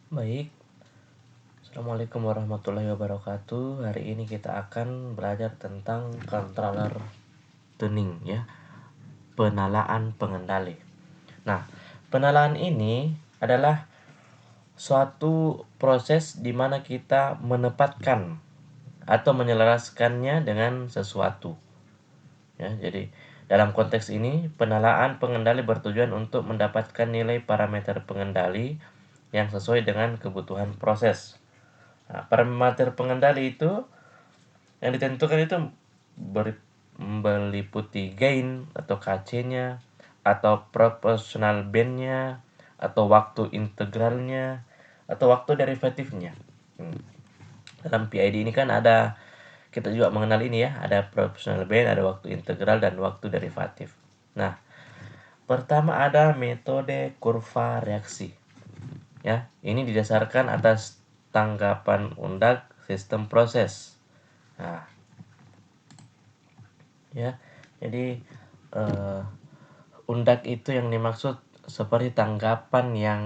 Baik, Assalamualaikum warahmatullahi wabarakatuh. Hari ini kita akan belajar tentang controller tuning ya, penalaan pengendali. Nah, penalaan ini adalah suatu proses di mana kita menempatkan atau menyelaraskannya dengan sesuatu. Ya, jadi dalam konteks ini, penalaan pengendali bertujuan untuk mendapatkan nilai parameter pengendali yang sesuai dengan kebutuhan proses. Nah, parameter pengendali itu yang ditentukan itu meliputi gain atau KC-nya, atau proportional band-nya, atau waktu integralnya, atau waktu derivatifnya. Dalam PID ini kan ada, kita juga mengenal ini ya, ada proportional band, ada waktu integral, dan waktu derivatif. Nah, pertama ada metode kurva reaksi. Ya, ini didasarkan atas tanggapan undak sistem proses. Nah, ya, jadi undak itu yang dimaksud seperti tanggapan yang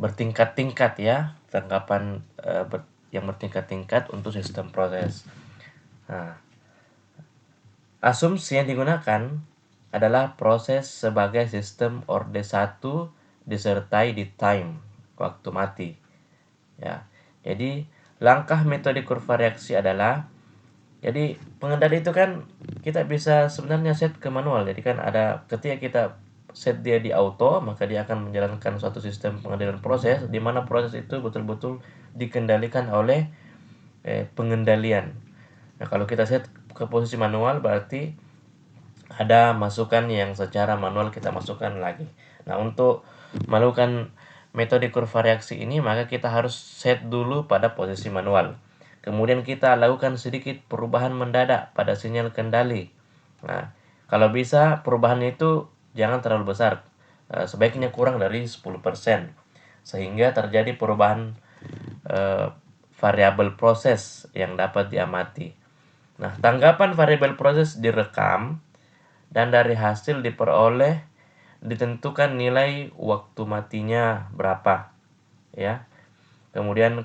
bertingkat-tingkat ya, tanggapan yang bertingkat-tingkat untuk sistem proses. Nah, asumsi yang digunakan adalah proses sebagai sistem orde 1 disertai di time, waktu mati. Ya. Jadi, langkah metode kurva reaksi adalah, jadi pengendali itu kan kita bisa sebenarnya set ke manual. Jadi kan ada, ketika kita set dia di auto, maka dia akan menjalankan suatu sistem pengendalian proses di mana proses itu betul-betul dikendalikan oleh pengendalian. Nah, kalau kita set ke posisi manual berarti ada masukan yang secara manual kita masukkan lagi. Nah, untuk melakukan metode kurva reaksi ini, maka kita harus set dulu pada posisi manual. Kemudian kita lakukan sedikit perubahan mendadak pada sinyal kendali. Nah, kalau bisa perubahan itu jangan terlalu besar. Sebaiknya kurang dari 10%. Sehingga terjadi perubahan variabel proses yang dapat diamati. Nah, tanggapan variabel proses direkam dan dari hasil diperoleh ditentukan nilai waktu matinya berapa ya. Kemudian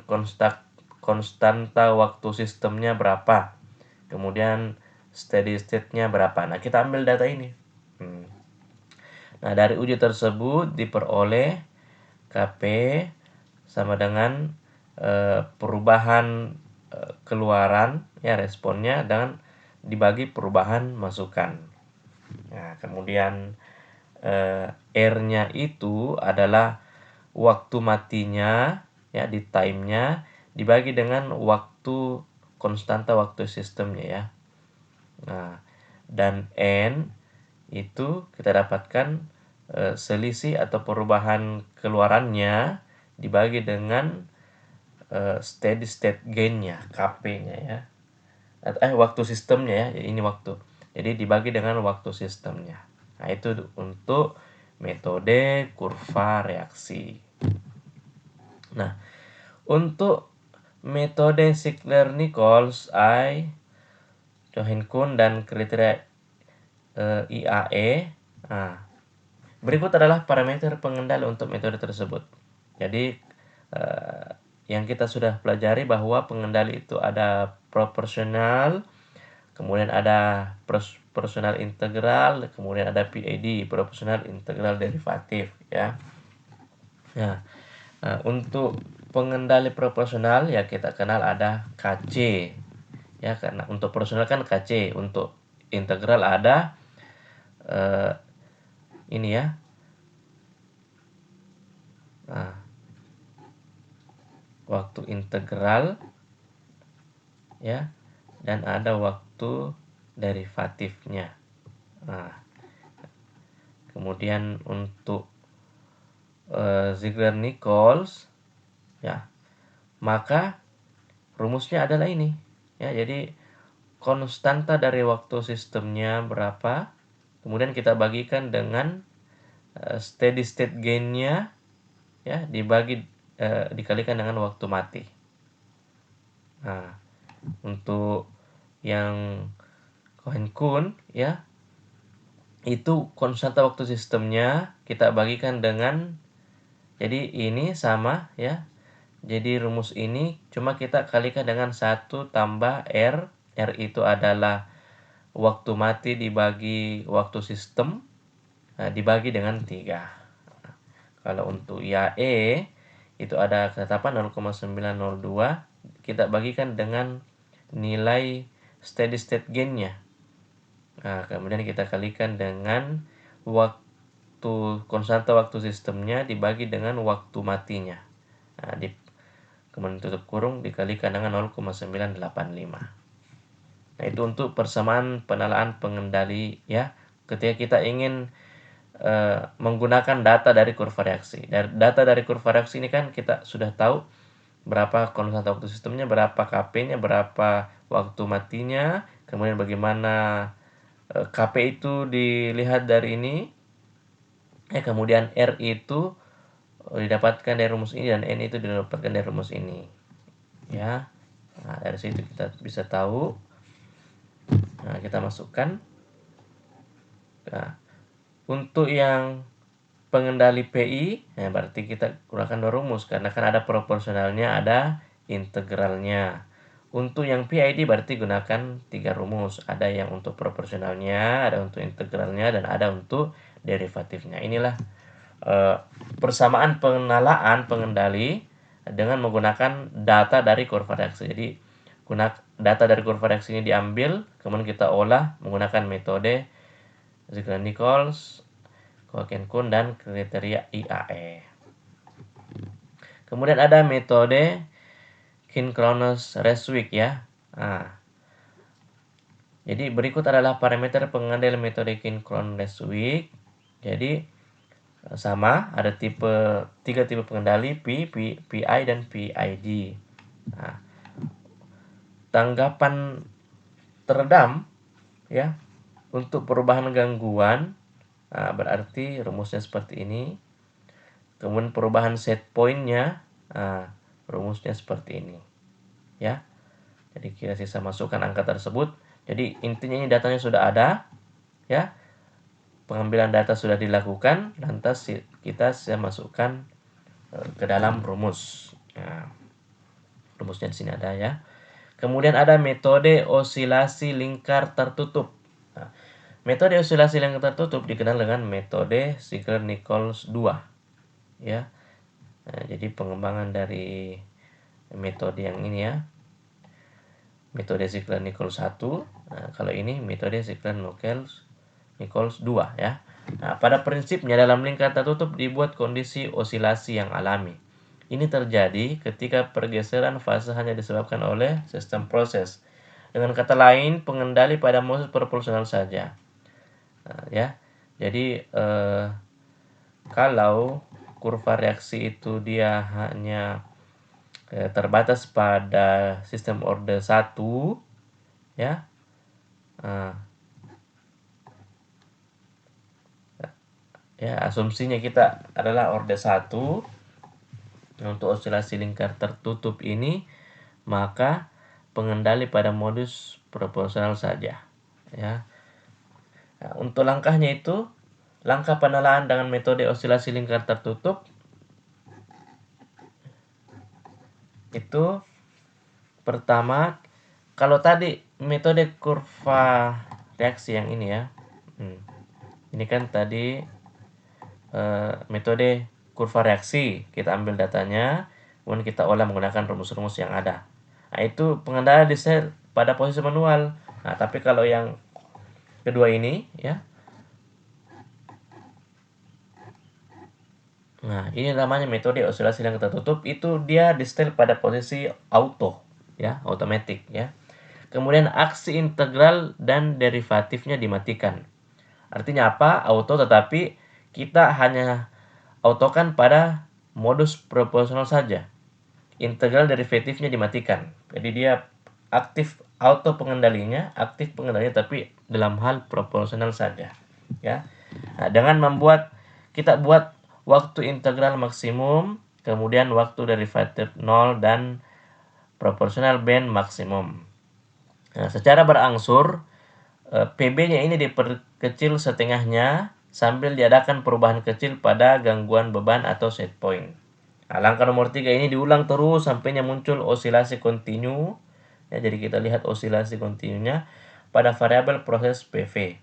konstanta waktu sistemnya berapa. Kemudian steady state-nya berapa. Nah, kita ambil data ini. Nah, dari uji tersebut diperoleh KP sama dengan perubahan keluaran ya, responnya, dan dibagi perubahan masukan. Nah, kemudian R-nya itu adalah waktu matinya ya, di time-nya dibagi dengan waktu konstanta waktu sistemnya ya. Nah, dan N itu kita dapatkan selisih atau perubahan keluarannya dibagi dengan steady state gain-nya, KP-nya ya. Waktu sistemnya ya, ini waktu. Jadi dibagi dengan waktu sistemnya. Nah, itu untuk metode kurva reaksi. Nah, untuk metode Ziegler-Nichols, Cohen-Kuhn, dan kriteria IAE. Nah, berikut adalah parameter pengendali untuk metode tersebut. Jadi, yang kita sudah pelajari bahwa pengendali itu ada proporsional, kemudian ada proporsional integral, kemudian ada PID, proporsional integral derivatif ya. Nah, untuk pengendali proporsional ya kita kenal ada KC ya, karena untuk proporsional kan KC, untuk integral ada ini ya. Nah, waktu integral ya, dan ada waktu derivatifnya. Nah, kemudian untuk Ziegler-Nichols ya, maka rumusnya adalah ini ya. Jadi konstanta dari waktu sistemnya berapa, kemudian kita bagikan dengan steady state gain-nya ya, dikalikan dengan waktu mati. Nah, untuk yang Cohen-Kuhn ya, itu konstanta waktu sistemnya kita bagikan dengan Jadi ini sama ya. Jadi rumus ini cuma kita kalikan dengan 1 tambah R. R itu adalah waktu mati dibagi waktu sistem, dibagi dengan 3. Kalau untuk IAE itu ada ketetapan 0,902, kita bagikan dengan nilai steady state gain-nya. Nah, kemudian kita kalikan dengan waktu konstanta waktu sistemnya dibagi dengan waktu matinya. Nah, kemudian tutup kurung dikalikan dengan 0,985. Nah, itu untuk persamaan penalaan pengendali ya. Ketika kita ingin menggunakan data dari kurva reaksi. Data dari kurva reaksi ini kan kita sudah tahu berapa konstanta waktu sistemnya, berapa KP-nya, berapa waktu matinya, kemudian bagaimana KP itu dilihat dari ini, kemudian R itu didapatkan dari rumus ini dan N itu didapatkan dari rumus ini. Ya, nah, dari situ kita bisa tahu. Nah, kita masukkan. Nah, untuk yang pengendali PI, ya berarti kita gunakan dua rumus karena kan ada proporsionalnya, ada integralnya. Untuk yang PID berarti gunakan 3 rumus. Ada yang untuk proporsionalnya, ada untuk integralnya, dan ada untuk derivatifnya. Inilah persamaan penalaan pengendali dengan menggunakan data dari kurva reaksi. Jadi data dari kurva reaksi ini diambil, kemudian kita olah menggunakan metode Ziegler-Nichols, Koeken-Kun, dan kriteria IAE. Kemudian ada metode King-Kronos-Reswick ya. Nah, jadi berikut adalah parameter pengendali metode King-Kronos-Reswick. Jadi sama, ada tiga tipe pengendali, PI, dan PID. Nah, tanggapan teredam ya untuk perubahan gangguan, berarti rumusnya seperti ini. Kemudian perubahan set point-nya, rumusnya seperti ini ya. Jadi kita sisa masukkan angka tersebut. Jadi intinya ini datanya sudah ada ya. Pengambilan data sudah dilakukan, lantas kita bisa masukkan ke dalam rumus. Nah, rumusnya di sini ada ya. Kemudian ada metode osilasi lingkar tertutup. Nah, metode osilasi lingkar tertutup dikenal dengan metode Ziegler-Nichols 2. Ya. Nah, jadi pengembangan dari metode yang ini ya. Metode Ziegler-Nichols 1. Nah, kalau ini metode Ziegler-Nichols 2 ya. Nah, pada prinsipnya dalam lingkar tertutup dibuat kondisi osilasi yang alami. Ini terjadi ketika pergeseran fase hanya disebabkan oleh sistem proses. Dengan kata lain, pengendali pada modus proporsional saja. Nah, ya. Jadi kalau kurva reaksi itu dia hanya terbatas pada sistem order 1 ya. Ya, asumsinya kita adalah order 1 untuk osilasi lingkar tertutup ini, maka pengendali pada modus proporsional saja ya. Nah, untuk langkahnya itu, langkah penalaan dengan metode osilasi lingkar tertutup itu pertama, kalau tadi metode kurva reaksi yang ini ya, ini kan tadi metode kurva reaksi, kita ambil datanya, kemudian kita olah menggunakan rumus-rumus yang ada. Nah, itu pengendali di set pada posisi manual. Nah, tapi kalau yang kedua ini ya, nah ini namanya metode osilasi yang tertutup, itu dia di setel pada posisi auto ya, automatic ya. Kemudian aksi integral dan derivatifnya dimatikan. Artinya apa? Auto, tetapi kita hanya autokan pada modus proporsional saja. Integral derivatifnya dimatikan. Jadi dia aktif auto pengendalinya, aktif pengendalinya, tapi dalam hal proporsional saja. Ya. Nah, dengan kita buat waktu integral maksimum, kemudian waktu derivatif 0 dan proporsional band maksimum. Nah, secara berangsur PB-nya ini diperkecil setengahnya sambil diadakan perubahan kecil pada gangguan beban atau set point. Nah, langkah nomor 3 ini diulang terus sampainya muncul osilasi kontinu. Ya, jadi kita lihat osilasi kontinunya pada variabel proses PV.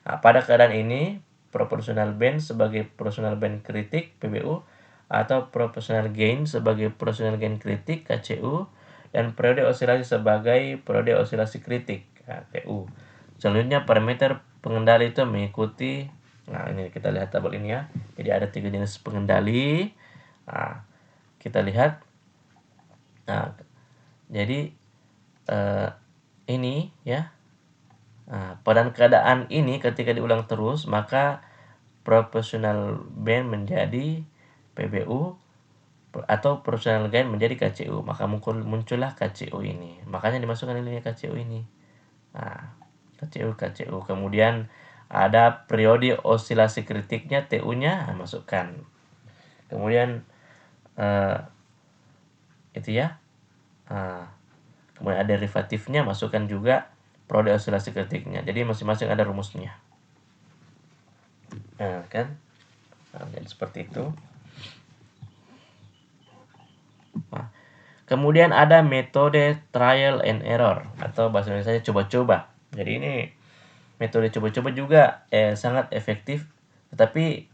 Nah, pada keadaan ini, proportional band sebagai proportional band kritik PBU atau proportional gain sebagai proportional gain kritik KCU dan periode osilasi sebagai periode osilasi kritik PU. Selanjutnya parameter pengendali itu mengikuti. Nah, ini kita lihat tabel ini ya. Jadi ada 3 jenis pengendali. Nah, kita lihat. Nah, jadi ini ya. Nah, pada keadaan ini ketika diulang terus maka proportional band menjadi PBU atau proportional gain menjadi KCU, maka muncullah KCU ini. Makanya dimasukkan nilainya KCU ini. Nah, KCU. Kemudian ada periode osilasi kritiknya TU-nya, masukkan. Kemudian itu ya. Kemudian ada derivatifnya, masukkan juga periode osilasi kritiknya. Jadi masing-masing ada rumusnya. Nah, kan? Nah, jadi seperti itu. Nah, kemudian ada metode trial and error atau bahasa Indonesia coba-coba. Jadi ini metode coba-coba juga sangat efektif, tetapi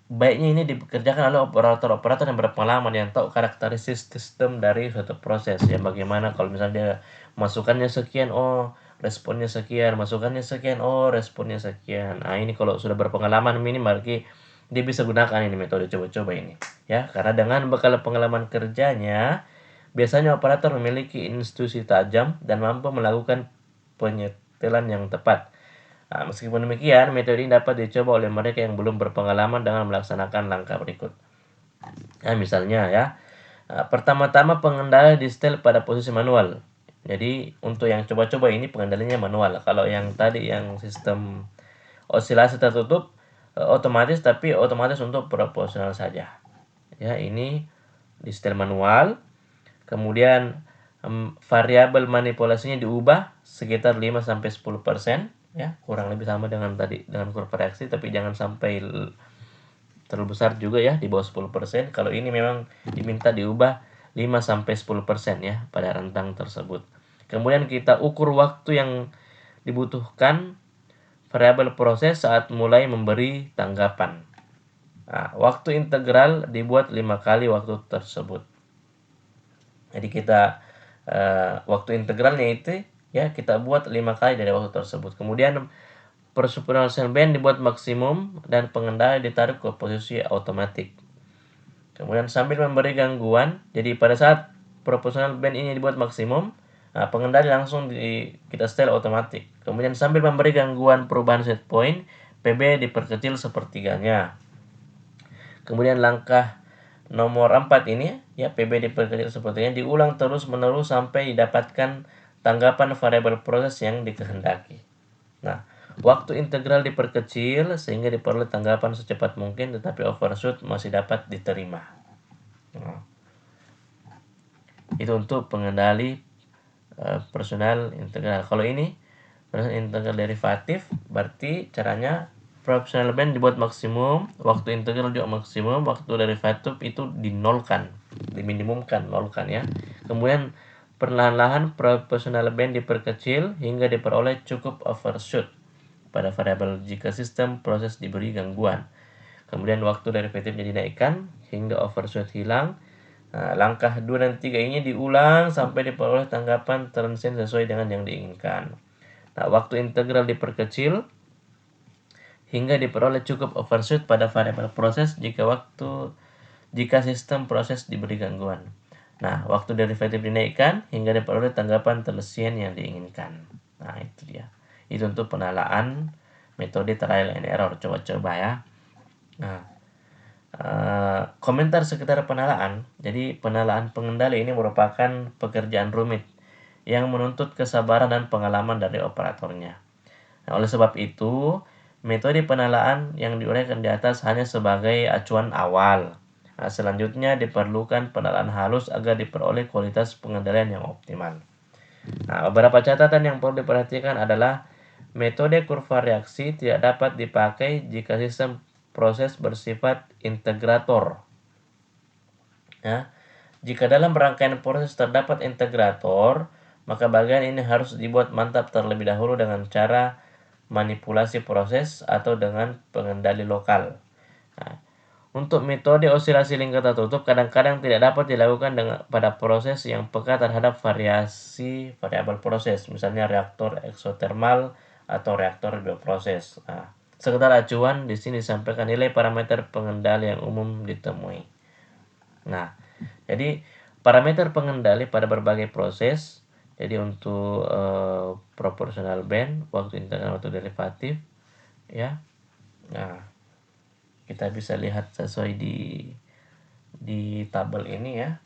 baiknya ini dikerjakan oleh operator-operator yang berpengalaman, yang tahu karakteristik sistem dari suatu proses. Ya, bagaimana kalau misalnya dia masukannya sekian, oh responnya sekian, masukannya sekian, oh responnya sekian. Nah, ini kalau sudah berpengalaman ini berarti dia bisa gunakan ini metode coba-coba ini. Ya, karena dengan bekal pengalaman kerjanya, biasanya operator memiliki intuisi tajam dan mampu melakukan penyetelan yang tepat. Nah, meskipun demikian, metode ini dapat dicoba oleh mereka yang belum berpengalaman dengan melaksanakan langkah berikut. Nah, misalnya ya, pertama-tama pengendali di setel pada posisi manual. Jadi untuk yang coba-coba ini pengendalinya manual. Kalau yang tadi yang sistem osilasi tertutup otomatis, tapi otomatis untuk proporsional saja. Ya, ini di setel manual. Kemudian variabel manipulasinya diubah sekitar 5-10%. Ya, kurang lebih sama dengan tadi dengan kurva reaksi, tapi jangan sampai terlalu besar juga ya, di bawah 10%. Kalau ini memang diminta diubah 5-10% ya pada rentang tersebut. Kemudian kita ukur waktu yang dibutuhkan variabel proses saat mulai memberi tanggapan. Nah, waktu integral dibuat 5 kali waktu tersebut. Jadi kita waktu integralnya itu ya kita buat 5 kali dari waktu tersebut. Kemudian proportional band dibuat maksimum dan pengendali ditarik ke posisi otomatik. Kemudian sambil memberi gangguan, jadi pada saat proportional band ini dibuat maksimum, pengendali langsung kita setel otomatis. Kemudian sambil memberi gangguan perubahan set point, PB diperkecil sepertiganya. Kemudian langkah nomor 4 ini ya, PB diperkecil sepertiganya diulang terus-menerus sampai didapatkan tanggapan variabel proses yang dikehendaki. Nah, waktu integral diperkecil sehingga diperoleh tanggapan secepat mungkin, tetapi overshoot masih dapat diterima. Nah, itu untuk pengendali personal integral. Kalau ini personal integral derivatif, berarti caranya proportional band dibuat maksimum, waktu integral juga maksimum, waktu derivatif itu dinolkan, diminimumkan, nolkan ya. Kemudian perlahan-lahan proportional band diperkecil hingga diperoleh cukup overshoot pada variabel jika sistem proses diberi gangguan. Kemudian waktu derivatifnya dinaikkan hingga overshoot hilang. Nah, langkah 2 dan 3 ini diulang sampai diperoleh tanggapan transient sesuai dengan yang diinginkan. Nah, waktu integral diperkecil hingga diperoleh cukup overshoot pada variabel proses jika sistem proses diberi gangguan. Nah, waktu derivatif dinaikkan hingga diperoleh tanggapan transient yang diinginkan. Nah, itu dia. Itu untuk penalaan metode trial and error, coba-coba ya. Nah, komentar sekitar penalaan. Jadi penalaan pengendali ini merupakan pekerjaan rumit yang menuntut kesabaran dan pengalaman dari operatornya. Nah, oleh sebab itu, metode penalaan yang diuraikan di atas hanya sebagai acuan awal. Nah, selanjutnya diperlukan penalaan halus agar diperoleh kualitas pengendalian yang optimal. Nah, beberapa catatan yang perlu diperhatikan adalah Metode kurva reaksi tidak dapat dipakai jika sistem proses bersifat integrator. Ya. Jika dalam rangkaian proses terdapat integrator, maka bagian ini harus dibuat mantap terlebih dahulu dengan cara manipulasi proses atau dengan pengendali lokal. Nah, untuk metode osilasi lingkar tertutup kadang-kadang tidak dapat dilakukan pada proses yang peka terhadap variasi variabel proses, misalnya reaktor eksotermal atau reaktor bioproses. Nah, sekedar acuan di sini disampaikan nilai parameter pengendali yang umum ditemui. Nah, jadi parameter pengendali pada berbagai proses. Jadi untuk proportional band, waktu integral, waktu derivatif, ya. Nah, kita bisa lihat sesuai di tabel ini ya.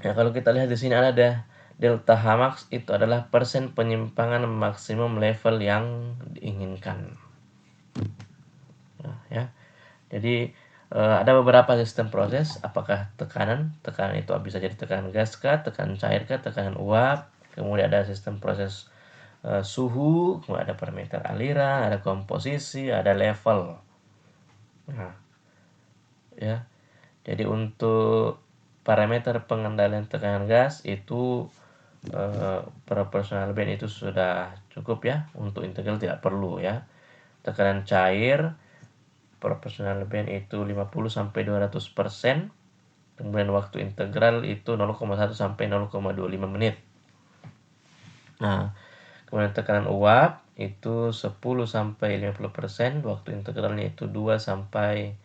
Ya, kalau kita lihat di sini ada delta H max, itu adalah persen penyimpangan maksimum level yang diinginkan. Nah, ya. Jadi ada beberapa sistem proses, apakah tekanan itu bisa jadi tekanan gas kah, tekanan cair kah, tekanan uap, kemudian ada sistem proses suhu, kemudian ada parameter aliran, ada komposisi, ada level. Nah, ya. Jadi untuk parameter pengendalian tekanan gas itu proportional band itu sudah cukup ya, untuk integral tidak perlu ya. Tekanan cair proportional band itu 50 sampai 200%. Kemudian waktu integral itu 0,1 sampai 0,25 menit. Nah, kemudian tekanan uap itu 10 sampai 50%, waktu integralnya itu 2 sampai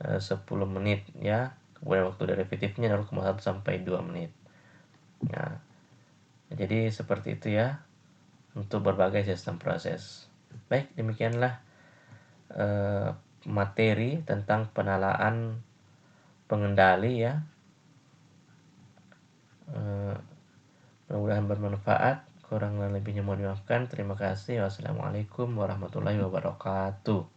10 menit ya. Kemudian waktu derivatifnya 0,1 sampai 2 menit. Nah, jadi seperti itu ya untuk berbagai sistem proses. Baik, demikianlah materi tentang penalaan pengendali ya. Mudah-mudahan bermanfaat. Kurang lebihnya mohon dimaafkan. Terima kasih. Wassalamualaikum warahmatullahi wabarakatuh.